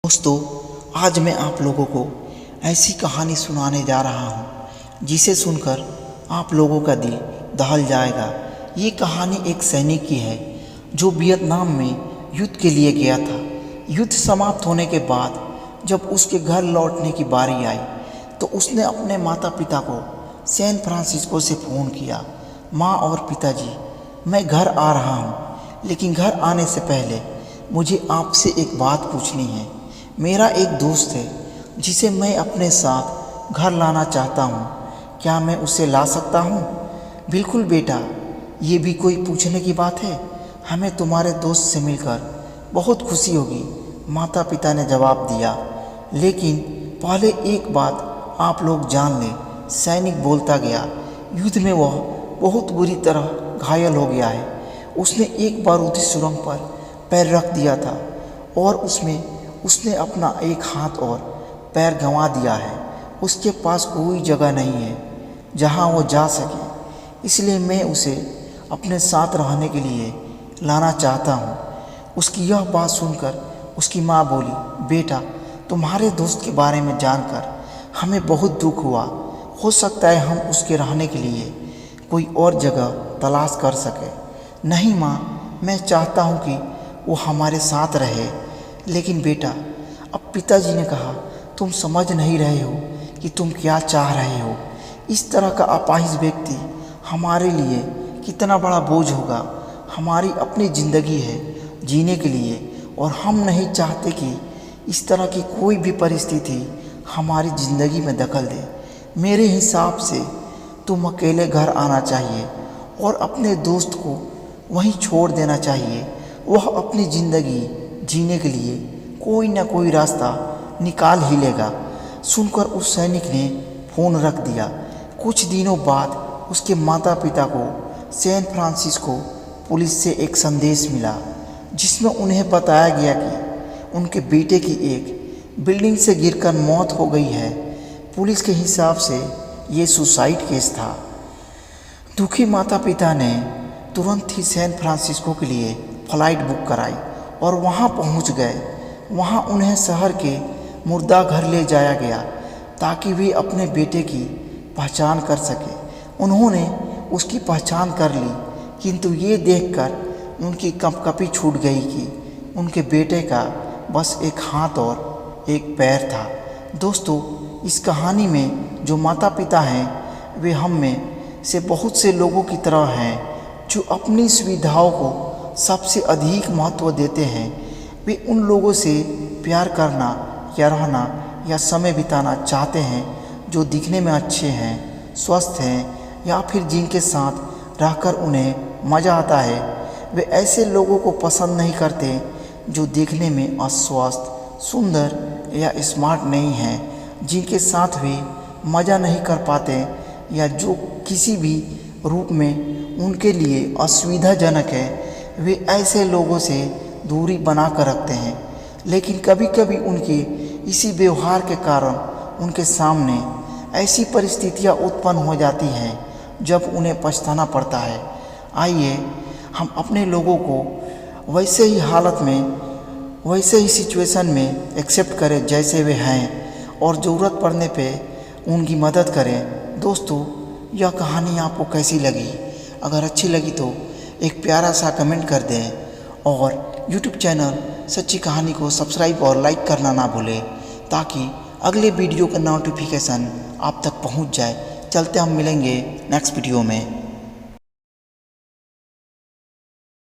दोस्तों, आज मैं आप लोगों को ऐसी कहानी सुनाने जा रहा हूँ जिसे सुनकर आप लोगों का दिल दहल जाएगा। ये कहानी एक सैनिक की है जो वियतनाम में युद्ध के लिए गया था। युद्ध समाप्त होने के बाद जब उसके घर लौटने की बारी आई तो उसने अपने माता पिता को सैन फ्रांसिस्को से फ़ोन किया। माँ और पिताजी, मैं घर आ रहा हूँ, लेकिन घर आने से पहले मुझे आपसे एक बात पूछनी है। मेरा एक दोस्त है जिसे मैं अपने साथ घर लाना चाहता हूँ, क्या मैं उसे ला सकता हूँ? बिल्कुल बेटा, ये भी कोई पूछने की बात है? हमें तुम्हारे दोस्त से मिलकर बहुत खुशी होगी, माता पिता ने जवाब दिया। लेकिन पहले एक बात आप लोग जान लें, सैनिक बोलता गया। युद्ध में वह बहुत बुरी तरह घायल हो गया है। उसने एक बारूदी सुरंग पर पैर रख दिया था और उसने अपना एक हाथ और पैर गंवा दिया है। उसके पास कोई जगह नहीं है जहां वो जा सके, इसलिए मैं उसे अपने साथ रहने के लिए लाना चाहता हूं। उसकी यह बात सुनकर उसकी माँ बोली, बेटा, तुम्हारे दोस्त के बारे में जानकर हमें बहुत दुख हुआ। हो सकता है हम उसके रहने के लिए कोई और जगह तलाश कर सके। नहीं माँ, मैं चाहता हूँ कि वो हमारे साथ रहे। लेकिन बेटा, अब पिताजी ने कहा, तुम समझ नहीं रहे हो कि तुम क्या चाह रहे हो। इस तरह का अपाहिज व्यक्ति हमारे लिए कितना बड़ा बोझ होगा। हमारी अपनी ज़िंदगी है जीने के लिए और हम नहीं चाहते कि इस तरह की कोई भी परिस्थिति हमारी ज़िंदगी में दखल दे। मेरे हिसाब से तुम अकेले घर आना चाहिए और अपने दोस्त को वहीं छोड़ देना चाहिए। वह अपनी ज़िंदगी जीने के लिए कोई ना कोई रास्ता निकाल ही लेगा। सुनकर उस सैनिक ने फ़ोन रख दिया। कुछ दिनों बाद उसके माता पिता को सैन फ्रांसिस्को पुलिस से एक संदेश मिला जिसमें उन्हें बताया गया कि उनके बेटे की एक बिल्डिंग से गिरकर मौत हो गई है। पुलिस के हिसाब से ये सुसाइड केस था। दुखी माता पिता ने तुरंत ही सैन फ्रांसिस्को के लिए फ़्लाइट बुक कराई और वहाँ पहुँच गए। वहाँ उन्हें शहर के मुर्दा घर ले जाया गया ताकि वे अपने बेटे की पहचान कर सके। उन्होंने उसकी पहचान कर ली, किंतु ये देखकर उनकी कंपकपी छूट गई कि उनके बेटे का बस एक हाथ और एक पैर था। दोस्तों, इस कहानी में जो माता पिता हैं वे हम में से बहुत से लोगों की तरह हैं जो अपनी सुविधाओं को सबसे अधिक महत्व देते हैं। वे उन लोगों से प्यार करना या रहना या समय बिताना चाहते हैं जो दिखने में अच्छे हैं, स्वस्थ हैं या फिर जिनके साथ रहकर उन्हें मज़ा आता है। वे ऐसे लोगों को पसंद नहीं करते जो देखने में अस्वस्थ, सुंदर या स्मार्ट नहीं हैं, जिनके साथ वे मज़ा नहीं कर पाते या जो किसी भी रूप में उनके लिए असुविधाजनक है। वे ऐसे लोगों से दूरी बना कर रखते हैं। लेकिन कभी कभी उनके इसी व्यवहार के कारण उनके सामने ऐसी परिस्थितियां उत्पन्न हो जाती हैं जब उन्हें पछताना पड़ता है। आइए हम अपने लोगों को वैसे ही हालत में, वैसे ही सिचुएशन में एक्सेप्ट करें जैसे वे हैं और ज़रूरत पड़ने पे उनकी मदद करें। दोस्तों, यह कहानी आपको कैसी लगी? अगर अच्छी लगी तो एक प्यारा सा कमेंट कर दें और यूट्यूब चैनल सच्ची कहानी को सब्सक्राइब और लाइक करना ना भूलें ताकि अगले वीडियो का नोटिफिकेशन आप तक पहुंच जाए। चलते हम मिलेंगे नेक्स्ट वीडियो में।